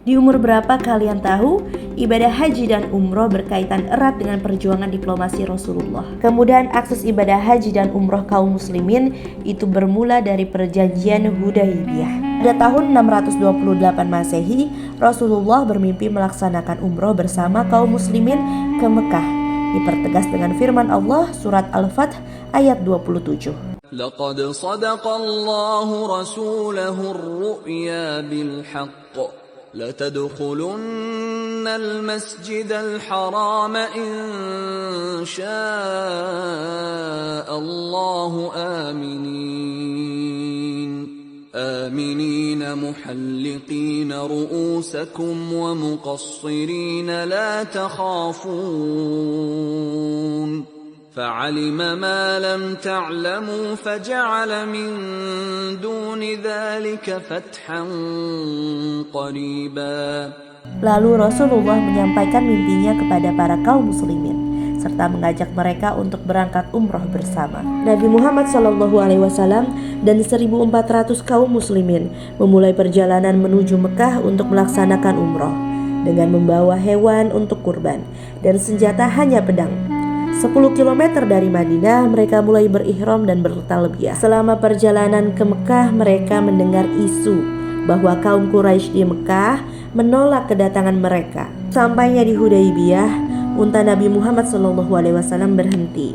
Di umur berapa kalian tahu? Ibadah haji dan umroh berkaitan erat dengan perjuangan diplomasi Rasulullah. Kemudian akses ibadah haji dan umroh kaum muslimin itu bermula dari perjanjian Hudaybiyah. Pada tahun 628 Masehi, Rasulullah bermimpi melaksanakan umroh bersama kaum muslimin ke Mekah. Dipertegas dengan firman Allah surat Al-Fath ayat 27. لقد صدق الله رسوله الرؤيا بالحق لتدخلن المسجد الحرام إن شاء الله آمنين محلقين رؤوسكم ومقصرين لا تخافون فعلم ما لم تعلموا فجعل من دون ذلك فتحا قريبا. Lalu Rasulullah menyampaikan mimpinya kepada para kaum muslimin serta mengajak mereka untuk berangkat umroh bersama. Nabi Muhammad SAW dan 1.400 kaum muslimin memulai perjalanan menuju Mekah untuk melaksanakan umroh dengan membawa hewan untuk kurban dan senjata hanya pedang. 10 km dari Madinah, mereka mulai berihram dan bertalbiyah. Selama perjalanan ke Mekah, mereka mendengar isu bahwa kaum Quraisy di Mekah menolak kedatangan mereka. Sampainya di Hudaybiyah, unta Nabi Muhammad SAW berhenti.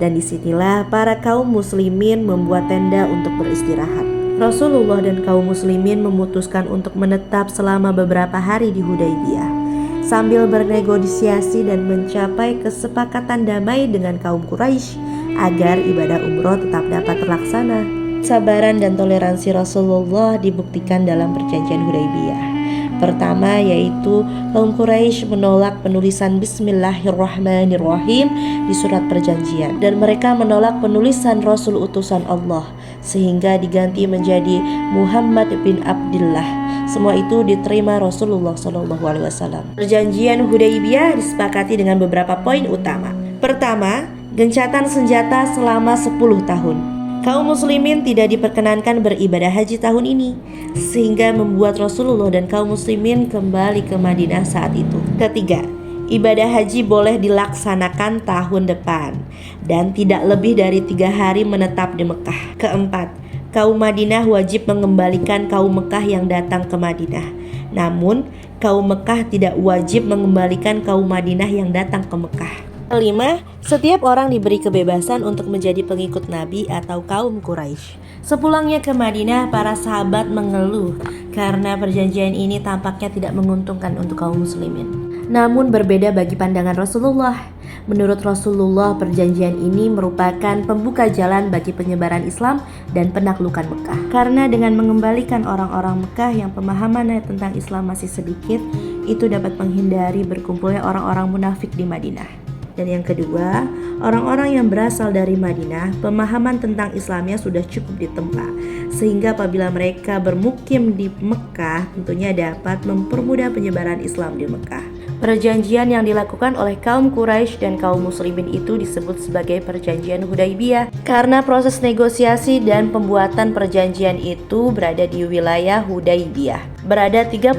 Dan disinilah para kaum muslimin membuat tenda untuk beristirahat. Rasulullah dan kaum muslimin memutuskan untuk menetap selama beberapa hari di Hudaybiyah sambil bernegosiasi dan mencapai kesepakatan damai dengan kaum Quraisy agar ibadah umroh tetap dapat terlaksana. Kesabaran dan toleransi Rasulullah dibuktikan dalam perjanjian Hudaybiyah. Pertama yaitu kaum Quraisy menolak penulisan Bismillahirrahmanirrahim di surat perjanjian dan mereka menolak penulisan Rasul utusan Allah sehingga diganti menjadi Muhammad bin Abdullah. Semua itu diterima Rasulullah SAW. Perjanjian Hudaybiyah disepakati dengan beberapa poin utama. Pertama, gencatan senjata selama 10 tahun. Kaum muslimin tidak diperkenankan beribadah haji tahun ini, sehingga membuat Rasulullah dan kaum muslimin kembali ke Madinah saat itu. Ketiga, ibadah haji boleh dilaksanakan tahun depan dan tidak lebih dari 3 hari menetap di Mekah. Keempat, kaum Madinah wajib mengembalikan kaum Mekah yang datang ke Madinah. Namun, kaum Mekah tidak wajib mengembalikan kaum Madinah yang datang ke Mekah. Kelima, setiap orang diberi kebebasan untuk menjadi pengikut Nabi atau kaum Quraisy. Sepulangnya ke Madinah, para sahabat mengeluh karena perjanjian ini tampaknya tidak menguntungkan untuk kaum muslimin. Namun berbeda bagi pandangan Rasulullah. Menurut Rasulullah, perjanjian ini merupakan pembuka jalan bagi penyebaran Islam dan penaklukan Mekah. Karena dengan mengembalikan orang-orang Mekah yang pemahamannya tentang Islam masih sedikit, itu dapat menghindari berkumpulnya orang-orang munafik di Madinah. Dan yang kedua, orang-orang yang berasal dari Madinah, pemahaman tentang Islamnya sudah cukup ditempa, sehingga apabila mereka bermukim di Mekah, tentunya dapat mempermudah penyebaran Islam di Mekah. Perjanjian yang dilakukan oleh kaum Quraisy dan kaum muslimin itu disebut sebagai perjanjian Hudaybiyah karena proses negosiasi dan pembuatan perjanjian itu berada di wilayah Hudaybiyah. Berada 38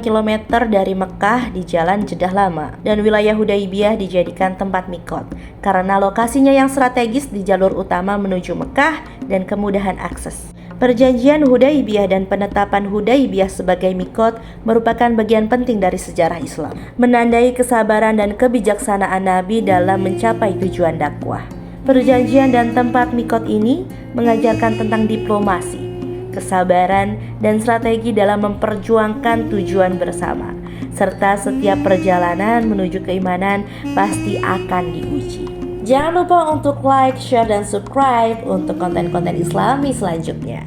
km dari Mekah di Jalan Jeddah Lama, dan wilayah Hudaybiyah dijadikan tempat mikot karena lokasinya yang strategis di jalur utama menuju Mekah dan kemudahan akses. Perjanjian Hudaybiyah dan penetapan Hudaybiyah sebagai mikot merupakan bagian penting dari sejarah Islam, menandai kesabaran dan kebijaksanaan Nabi dalam mencapai tujuan dakwah. Perjanjian dan tempat mikot ini mengajarkan tentang diplomasi, kesabaran, dan strategi dalam memperjuangkan tujuan bersama, serta setiap perjalanan menuju keimanan pasti akan diuji. Jangan lupa untuk like, share, dan subscribe untuk konten-konten Islami selanjutnya.